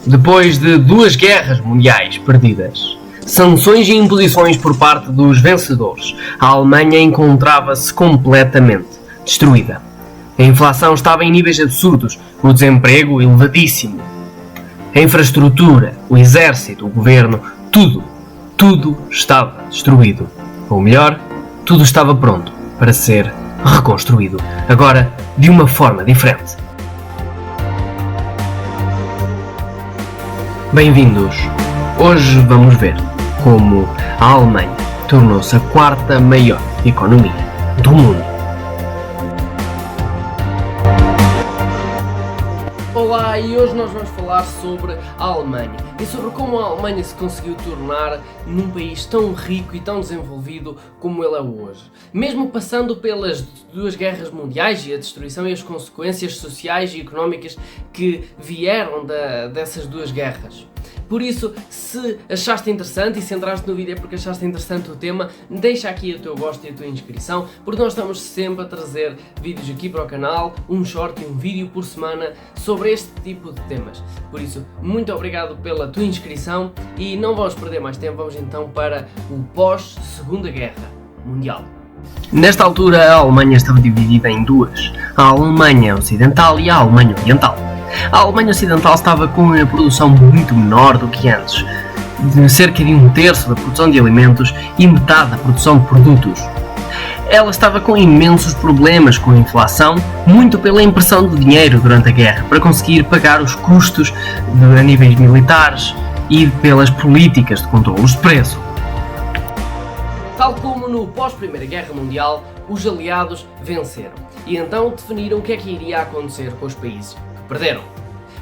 Depois de 2 guerras mundiais perdidas, sanções e imposições por parte dos vencedores, a Alemanha encontrava-se completamente destruída. A inflação estava em níveis absurdos, o desemprego elevadíssimo. A infraestrutura, o exército, o governo, tudo estava destruído. Ou melhor, tudo estava pronto para ser reconstruído, agora de uma forma diferente. Bem-vindos! Hoje vamos ver como a Alemanha tornou-se a 4ª maior economia do mundo. Olá, e hoje nós vamos falar sobre a Alemanha e sobre como a Alemanha se conseguiu tornar num país tão rico e tão desenvolvido como ele é hoje. Mesmo passando pelas 2 guerras mundiais e a destruição e as consequências sociais e económicas que vieram dessas 2 guerras. Por isso, se achaste interessante e se entraste no vídeo é porque achaste interessante o tema, deixa aqui o teu gosto e a tua inscrição, porque nós estamos sempre a trazer vídeos aqui para o canal, um short e um vídeo por semana sobre este tipo de temas. Por isso, muito obrigado pela tua inscrição e não vamos perder mais tempo, vamos então para o pós-Segunda Guerra Mundial. Nesta altura, a Alemanha estava dividida em 2, a Alemanha Ocidental e a Alemanha Oriental. A Alemanha Ocidental estava com a produção muito menor do que antes, de cerca de 1/3 da produção de alimentos e metade da produção de produtos. Ela estava com imensos problemas com a inflação, muito pela impressão de dinheiro durante a guerra, para conseguir pagar os custos a níveis militares e pelas políticas de controlos de preço. Tal como no pós-Primeira Guerra Mundial, os aliados venceram e então definiram o que é que iria acontecer com os países que perderam.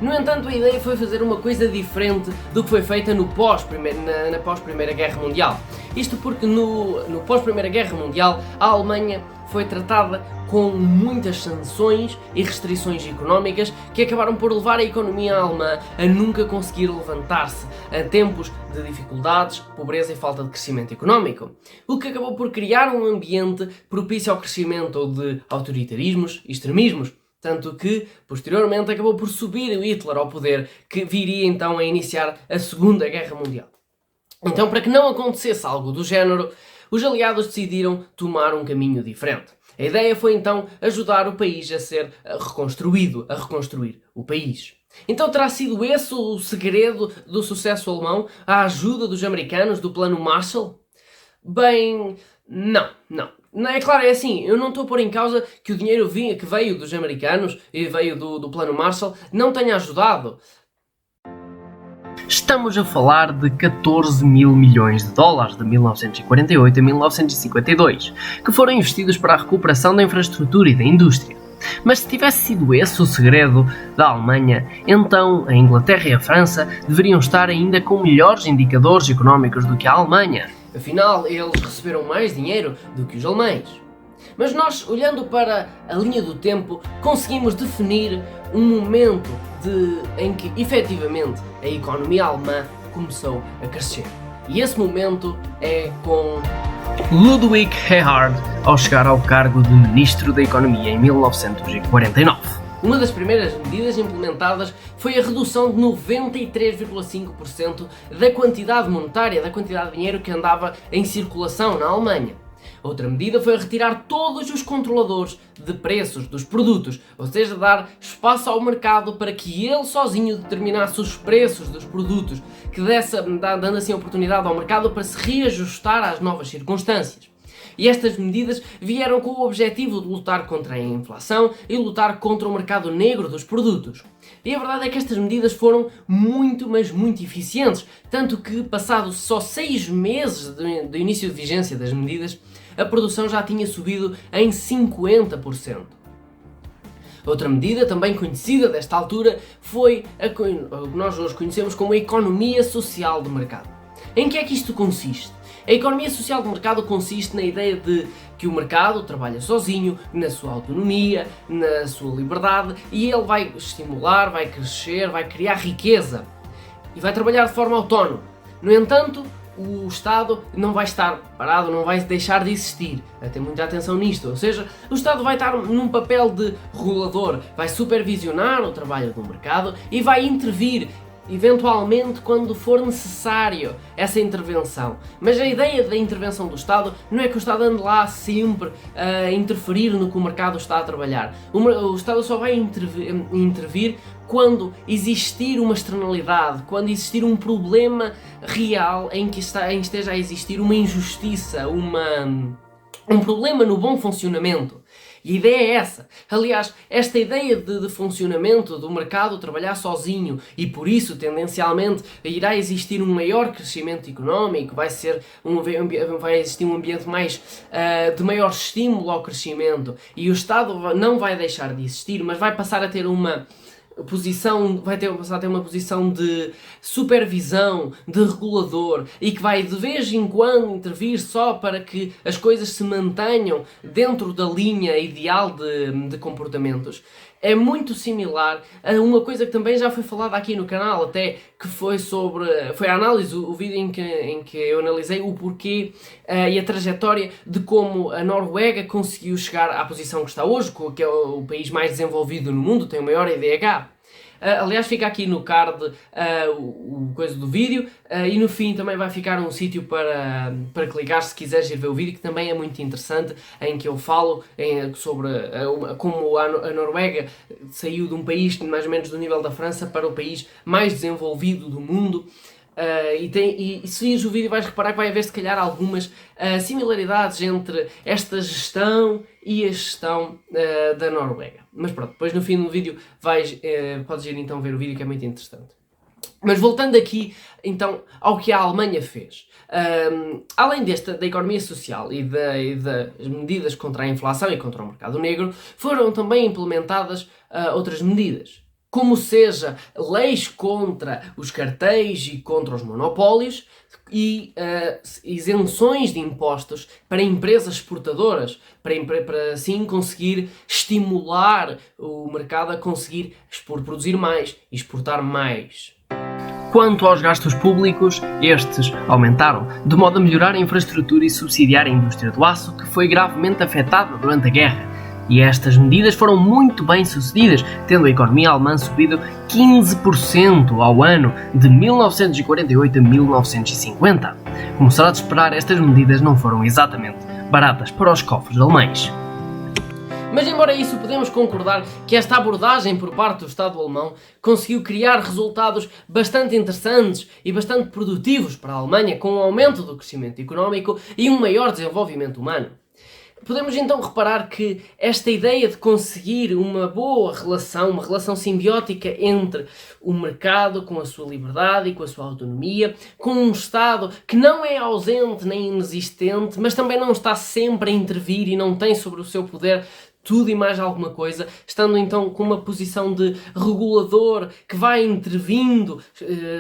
No entanto, a ideia foi fazer uma coisa diferente do que foi feita na pós-Primeira Guerra Mundial. Isto porque no pós-Primeira Guerra Mundial a Alemanha foi tratada com muitas sanções e restrições económicas que acabaram por levar a economia alemã a nunca conseguir levantar-se a tempos de dificuldades, pobreza e falta de crescimento económico, o que acabou por criar um ambiente propício ao crescimento de autoritarismos e extremismos, tanto que posteriormente acabou por subir o Hitler ao poder, que viria então a iniciar a Segunda Guerra Mundial. Então, para que não acontecesse algo do género, os aliados decidiram tomar um caminho diferente. A ideia foi então ajudar o país a ser reconstruído, a reconstruir o país. Então terá sido esse o segredo do sucesso alemão? A ajuda dos americanos, do Plano Marshall? Bem, não. É claro, é assim, eu não estou a pôr em causa que o dinheiro que veio dos americanos e veio do Plano Marshall não tenha ajudado. Estamos a falar de 14 mil milhões de dólares de 1948 a 1952, que foram investidos para a recuperação da infraestrutura e da indústria. Mas se tivesse sido esse o segredo da Alemanha, então a Inglaterra e a França deveriam estar ainda com melhores indicadores económicos do que a Alemanha. Afinal, eles receberam mais dinheiro do que os alemães. Mas nós, olhando para a linha do tempo, conseguimos definir um momento em que, efetivamente, a economia alemã começou a crescer. E esse momento é com Ludwig Erhard ao chegar ao cargo de Ministro da Economia em 1949. Uma das primeiras medidas implementadas foi a redução de 93,5% da quantidade monetária, da quantidade de dinheiro que andava em circulação na Alemanha. Outra medida foi retirar todos os controladores de preços dos produtos, ou seja, dar espaço ao mercado para que ele sozinho determinasse os preços dos produtos, dando assim a oportunidade ao mercado para se reajustar às novas circunstâncias. E estas medidas vieram com o objetivo de lutar contra a inflação e lutar contra o mercado negro dos produtos. E a verdade é que estas medidas foram muito eficientes, tanto que passados só 6 meses do início de vigência das medidas, a produção já tinha subido em 50%. Outra medida também conhecida desta altura foi o que nós hoje conhecemos como a economia social de mercado. Em que é que isto consiste? A economia social de mercado consiste na ideia de que o mercado trabalha sozinho, na sua autonomia, na sua liberdade, e ele vai estimular, vai crescer, vai criar riqueza e vai trabalhar de forma autónoma. No entanto, o Estado não vai estar parado, não vai deixar de existir. Vai ter muita atenção nisto, ou seja, o Estado vai estar num papel de regulador, vai supervisionar o trabalho do mercado e vai intervir eventualmente quando for necessário essa intervenção. Mas a ideia da intervenção do Estado não é que o Estado ande lá sempre a interferir no que o mercado está a trabalhar. O Estado só vai intervir quando existir uma externalidade, quando existir um problema real em que esteja a existir uma injustiça, um problema no bom funcionamento. E a ideia é essa. Aliás, esta ideia de funcionamento do mercado trabalhar sozinho e por isso, tendencialmente, irá existir um maior crescimento económico, vai existir um ambiente de maior estímulo ao crescimento e o Estado não vai deixar de existir, mas vai passar a ter uma passar a ter uma posição de supervisão, de regulador e que vai de vez em quando intervir só para que as coisas se mantenham dentro da linha ideal de comportamentos. É muito similar a uma coisa que também já foi falada aqui no canal, até que foi a análise, o vídeo em que eu analisei o porquê e a trajetória de como a Noruega conseguiu chegar à posição que está hoje, que é o país mais desenvolvido no mundo, tem o maior IDH. Aliás, fica aqui no card o coisa do vídeo e no fim também vai ficar um sítio para clicar se quiseres ir ver o vídeo, que também é muito interessante, em que eu falo sobre como a Noruega saiu de um país mais ou menos do nível da França para o país mais desenvolvido do mundo. E se vires o vídeo vais reparar que vai haver se calhar algumas similaridades entre esta gestão e a gestão da Noruega. Mas pronto, depois no fim do vídeo podes ir então ver o vídeo, que é muito interessante. Mas voltando aqui então ao que a Alemanha fez. Além da economia social e das medidas contra a inflação e contra o mercado negro, foram também implementadas outras medidas, como seja leis contra os cartéis e contra os monopólios e isenções de impostos para empresas exportadoras, para assim conseguir estimular o mercado a conseguir produzir mais e exportar mais. Quanto aos gastos públicos, estes aumentaram, de modo a melhorar a infraestrutura e subsidiar a indústria do aço, que foi gravemente afetada durante a guerra. E estas medidas foram muito bem sucedidas, tendo a economia alemã subido 15% ao ano de 1948 a 1950. Como será de esperar, estas medidas não foram exatamente baratas para os cofres alemães. Mas embora isso, podemos concordar que esta abordagem por parte do Estado alemão conseguiu criar resultados bastante interessantes e bastante produtivos para a Alemanha, com um aumento do crescimento económico e um maior desenvolvimento humano. Podemos então reparar que esta ideia de conseguir uma boa relação, uma relação simbiótica entre o mercado com a sua liberdade e com a sua autonomia, com um Estado que não é ausente nem inexistente, mas também não está sempre a intervir e não tem sobre o seu poder tudo e mais alguma coisa, estando então com uma posição de regulador que vai intervindo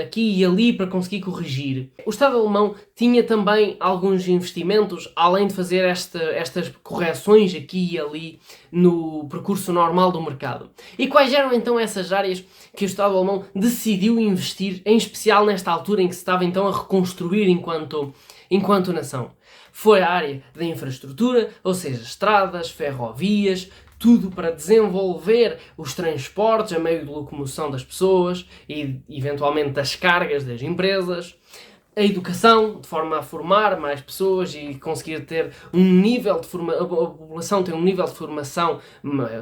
aqui e ali para conseguir corrigir. O Estado alemão tinha também alguns investimentos, além de fazer estas correções aqui e ali no percurso normal do mercado. E quais eram então essas áreas que o Estado alemão decidiu investir, em especial nesta altura em que se estava então a reconstruir enquanto nação? Foi a área da infraestrutura, ou seja, estradas, ferrovias, tudo para desenvolver os transportes a meio de locomoção das pessoas e, eventualmente, das cargas das empresas. A educação, de forma a formar mais pessoas e conseguir ter um nível de formação, a população tem um nível de formação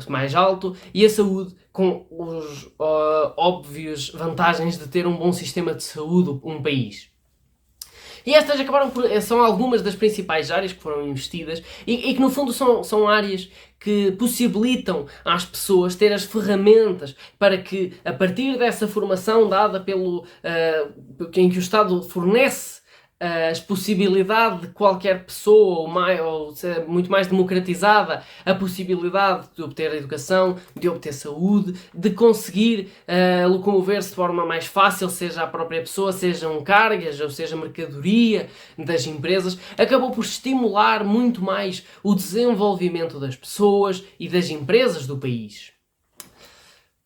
mais alto, e a saúde, com os óbvias vantagens de ter um bom sistema de saúde, um país. E estas são algumas das principais áreas que foram investidas e que no fundo são áreas que possibilitam às pessoas ter as ferramentas para que, a partir dessa formação dada em que o Estado fornece as possibilidades de qualquer pessoa, ou muito mais democratizada, a possibilidade de obter educação, de obter saúde, de conseguir locomover-se de forma mais fácil, seja a própria pessoa, sejam cargas, ou seja mercadoria das empresas, acabou por estimular muito mais o desenvolvimento das pessoas e das empresas do país.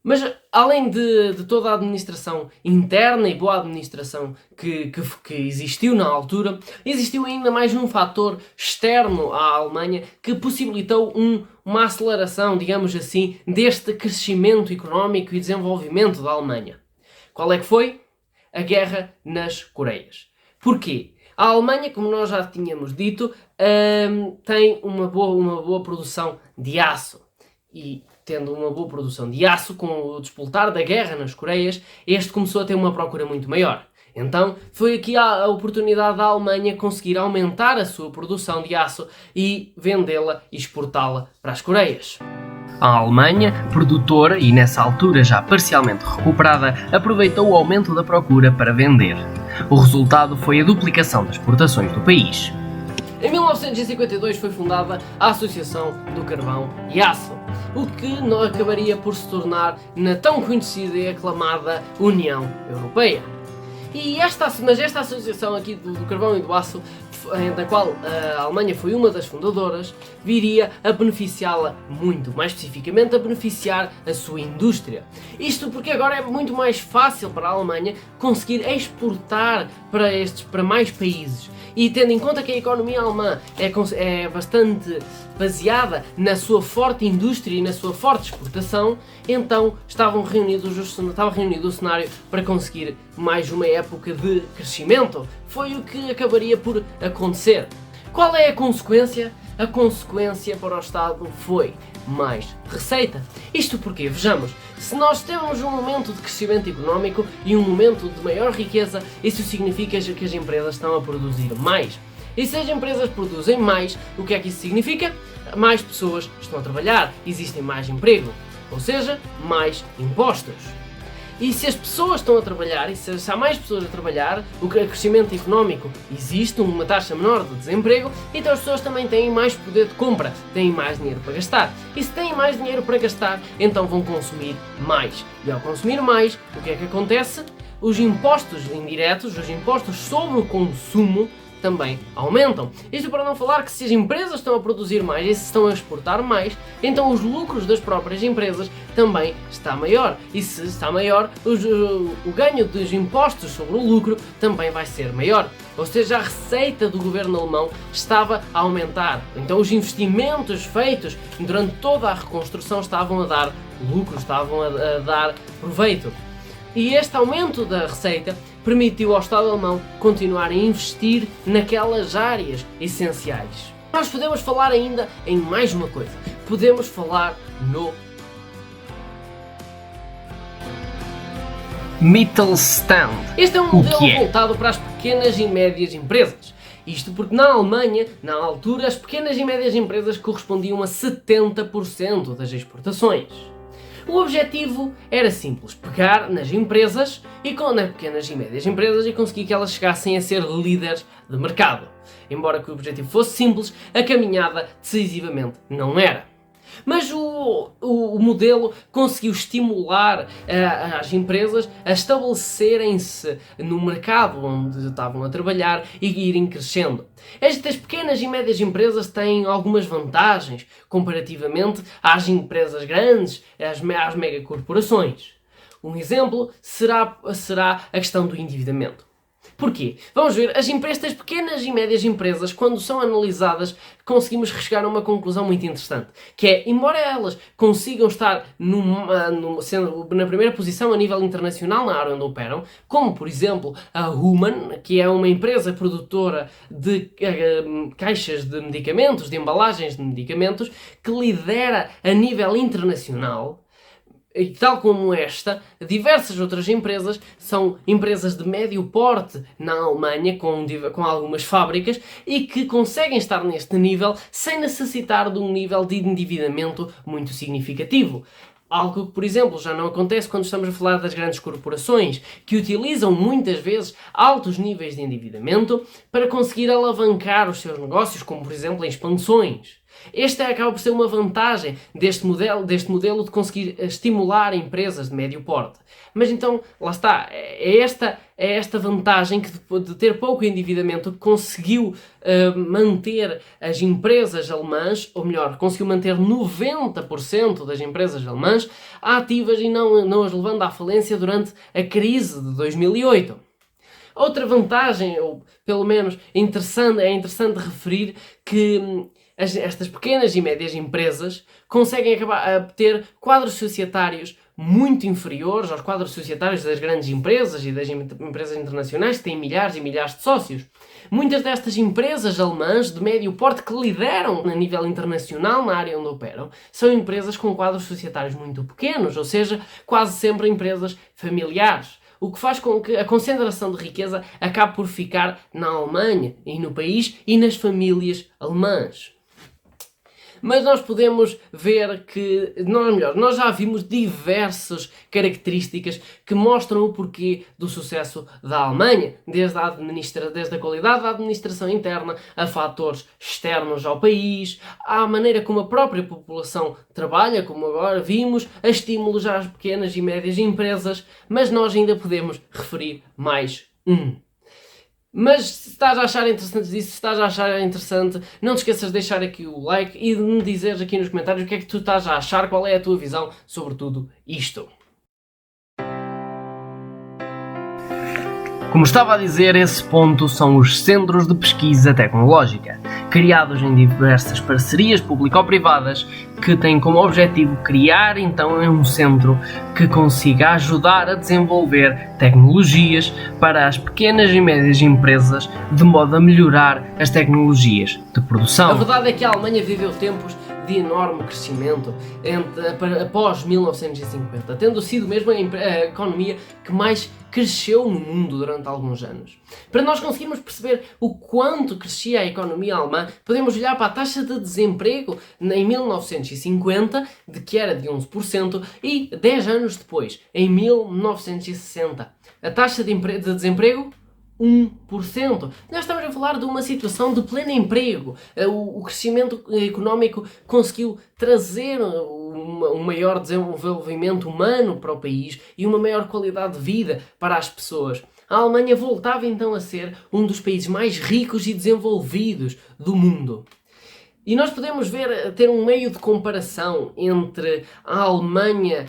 Mas, além de toda a administração interna e boa administração que existiu na altura, existiu ainda mais um fator externo à Alemanha que possibilitou uma aceleração, digamos assim, deste crescimento económico e desenvolvimento da Alemanha. Qual é que foi? A guerra nas Coreias. Porquê? A Alemanha, como nós já tínhamos dito, tem uma boa produção de aço. E tendo uma boa produção de aço, com o despoltar da guerra nas Coreias, este começou a ter uma procura muito maior. Então foi aqui a oportunidade da Alemanha conseguir aumentar a sua produção de aço e vendê-la e exportá-la para as Coreias. A Alemanha, produtora e nessa altura já parcialmente recuperada, aproveitou o aumento da procura para vender. O resultado foi a duplicação das exportações do país. Em 1952 foi fundada a Associação do Carvão e Aço, o que não acabaria por se tornar na tão conhecida e aclamada União Europeia. Mas esta associação aqui do carvão e do aço, da qual a Alemanha foi uma das fundadoras, viria a beneficiá-la muito, mais especificamente a beneficiar a sua indústria. Isto porque agora é muito mais fácil para a Alemanha conseguir exportar para mais países. E tendo em conta que a economia alemã é bastante baseada na sua forte indústria e na sua forte exportação, então estava reunido o cenário para conseguir mais uma época de crescimento. Foi o que acabaria por acontecer. Qual é a consequência? A consequência para o Estado foi mais receita. Isto porque, vejamos, se nós temos um momento de crescimento económico e um momento de maior riqueza, isso significa que as empresas estão a produzir mais. E se as empresas produzem mais, o que é que isso significa? Mais pessoas estão a trabalhar, existem mais emprego, ou seja, mais impostos. E se as pessoas estão a trabalhar, e se há mais pessoas a trabalhar, o crescimento económico existe, uma taxa menor de desemprego, então as pessoas também têm mais poder de compra, têm mais dinheiro para gastar. E se têm mais dinheiro para gastar, então vão consumir mais. E ao consumir mais, o que é que acontece? Os impostos indiretos, os impostos sobre o consumo, também aumentam. Isto para não falar que se as empresas estão a produzir mais e se estão a exportar mais, então os lucros das próprias empresas também está maior. E se está maior, o ganho dos impostos sobre o lucro também vai ser maior. Ou seja, a receita do governo alemão estava a aumentar. Então os investimentos feitos durante toda a reconstrução estavam a dar lucro, estavam a dar proveito. E este aumento da receita permitiu ao Estado alemão continuar a investir naquelas áreas essenciais. Nós podemos falar ainda em mais uma coisa. Podemos falar no Mittelstand. Este é um modelo voltado para as pequenas e médias empresas. Isto porque na Alemanha, na altura, as pequenas e médias empresas correspondiam a 70% das exportações. O objetivo era simples, pegar nas empresas nas pequenas e médias empresas e conseguir que elas chegassem a ser líderes de mercado. Embora que o objetivo fosse simples, a caminhada decisivamente não era. Mas o modelo conseguiu estimular as empresas a estabelecerem-se no mercado onde estavam a trabalhar e irem crescendo. Estas pequenas e médias empresas têm algumas vantagens comparativamente às empresas grandes, às megacorporações. Um exemplo será a questão do endividamento. Porquê? Vamos ver, estas pequenas e médias empresas, quando são analisadas, conseguimos chegar a uma conclusão muito interessante, que é, embora elas consigam estar sendo na primeira posição a nível internacional na área onde operam, como por exemplo a Human, que é uma empresa produtora de caixas de medicamentos, de embalagens de medicamentos, que lidera a nível internacional. E tal como esta, diversas outras empresas são empresas de médio porte na Alemanha, com algumas fábricas, e que conseguem estar neste nível sem necessitar de um nível de endividamento muito significativo. Algo que, por exemplo, já não acontece quando estamos a falar das grandes corporações, que utilizam muitas vezes altos níveis de endividamento para conseguir alavancar os seus negócios, como por exemplo em expansões. Esta acaba por ser uma vantagem deste modelo de conseguir estimular empresas de médio porte. Mas então, lá está, é esta vantagem que de ter pouco endividamento que conseguiu manter as empresas alemãs, ou melhor, conseguiu manter 90% das empresas alemãs ativas e não as levando à falência durante a crise de 2008. Outra vantagem, ou pelo menos é interessante referir que estas pequenas e médias empresas conseguem acabar a ter quadros societários muito inferiores aos quadros societários das grandes empresas e das empresas internacionais que têm milhares e milhares de sócios. Muitas destas empresas alemãs de médio porte que lideram a nível internacional na área onde operam são empresas com quadros societários muito pequenos, ou seja, quase sempre empresas familiares. O que faz com que a concentração de riqueza acabe por ficar na Alemanha e no país e nas famílias alemãs. Mas nós podemos ver que, nós já vimos diversas características que mostram o porquê do sucesso da Alemanha, desde a qualidade da administração interna, a fatores externos ao país, à maneira como a própria população trabalha, como agora vimos, a estímulos às pequenas e médias empresas, mas nós ainda podemos referir mais um. Mas se estás a achar interessante, não te esqueças de deixar aqui o like e de me dizeres aqui nos comentários o que é que tu estás a achar, qual é a tua visão sobre tudo isto. Como estava a dizer, esse ponto são os Centros de Pesquisa Tecnológica, criados em diversas parcerias público-privadas que têm como objetivo criar então um centro que consiga ajudar a desenvolver tecnologias para as pequenas e médias empresas de modo a melhorar as tecnologias de produção. A verdade é que a Alemanha viveu tempos de enorme crescimento após 1950, tendo sido mesmo a economia que mais cresceu no mundo durante alguns anos. Para nós conseguirmos perceber o quanto crescia a economia alemã, podemos olhar para a taxa de desemprego em 1950, que era de 11%, e 10 anos depois, em 1960, a taxa de desemprego 1%. Nós estamos a falar de uma situação de pleno emprego. O crescimento económico conseguiu trazer um maior desenvolvimento humano para o país e uma maior qualidade de vida para as pessoas. A Alemanha voltava então a ser um dos países mais ricos e desenvolvidos do mundo. E nós podemos ter um meio de comparação entre a Alemanha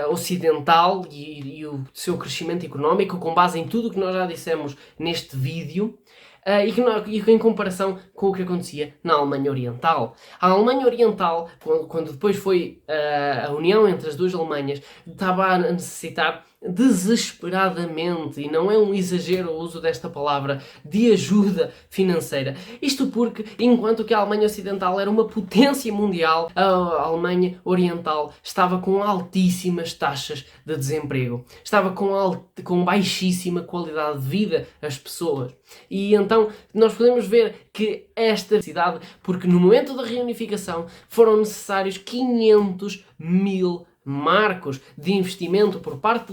ocidental e o seu crescimento económico com base em tudo o que nós já dissemos neste vídeo e em comparação com o que acontecia na Alemanha Oriental. A Alemanha Oriental, quando depois foi a união entre as duas Alemanhas, estava a necessitar desesperadamente, e não é um exagero o uso desta palavra, de ajuda financeira. Isto porque, enquanto que a Alemanha Ocidental era uma potência mundial, a Alemanha Oriental estava com altíssimas taxas de desemprego. Estava com baixíssima qualidade de vida as pessoas. E então nós podemos ver que esta cidade, porque no momento da reunificação foram necessários 500 mil marcos de investimento por parte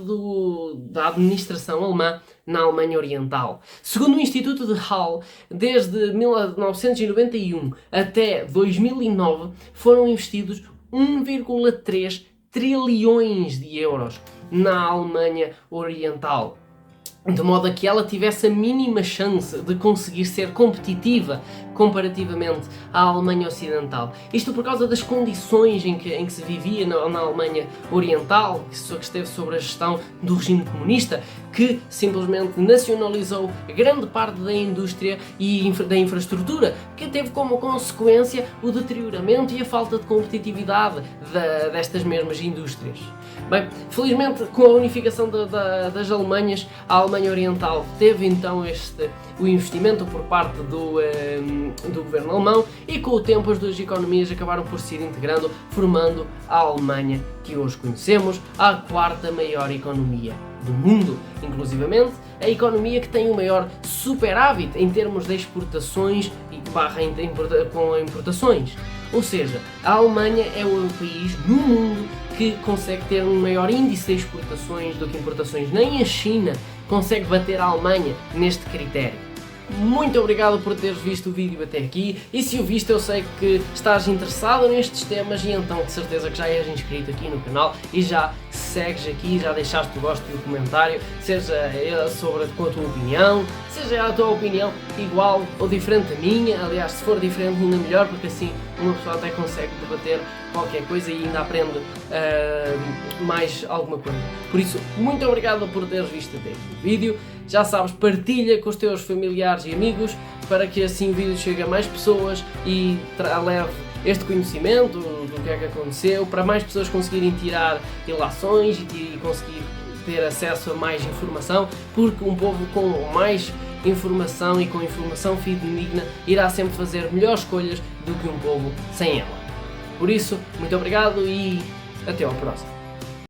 da administração alemã na Alemanha Oriental. Segundo o Instituto de Halle, desde 1991 até 2009 foram investidos 1,3 trilhões de euros na Alemanha Oriental, de modo a que ela tivesse a mínima chance de conseguir ser competitiva comparativamente à Alemanha Ocidental. Isto por causa das condições em que se vivia na Alemanha Oriental, que esteve sob a gestão do regime comunista, que simplesmente nacionalizou grande parte da indústria e da infraestrutura, que teve como consequência o deterioramento e a falta de competitividade destas mesmas indústrias. Bem, felizmente com a unificação das Alemanhas, a Alemanha Oriental teve então o investimento por parte do governo alemão, e com o tempo as duas economias acabaram por se ir integrando, formando a Alemanha que hoje conhecemos, a quarta maior economia do mundo, inclusivamente a economia que tem o maior superávit em termos de exportações e com importações. Ou seja, a Alemanha é o país no mundo que consegue ter um maior índice de exportações do que importações. Nem a China consegue bater a Alemanha neste critério. Muito obrigado por teres visto o vídeo até aqui, e se o viste eu sei que estás interessado nestes temas, e então de certeza que já és inscrito aqui no canal e já segues aqui, já deixaste o gosto do comentário, seja com a tua opinião, seja a tua opinião igual ou diferente da minha. Aliás, se for diferente ainda melhor, porque assim uma pessoa até consegue debater qualquer coisa e ainda aprende mais alguma coisa. Por isso, muito obrigado por teres visto até este vídeo. Já sabes, partilha com os teus familiares e amigos para que assim o vídeo chegue a mais pessoas e leve este conhecimento do que é que aconteceu, para mais pessoas conseguirem tirar ilações e conseguir ter acesso a mais informação, porque um povo com mais informação e com informação fidedigna irá sempre fazer melhores escolhas do que um povo sem ela. Por isso, muito obrigado e até ao próximo.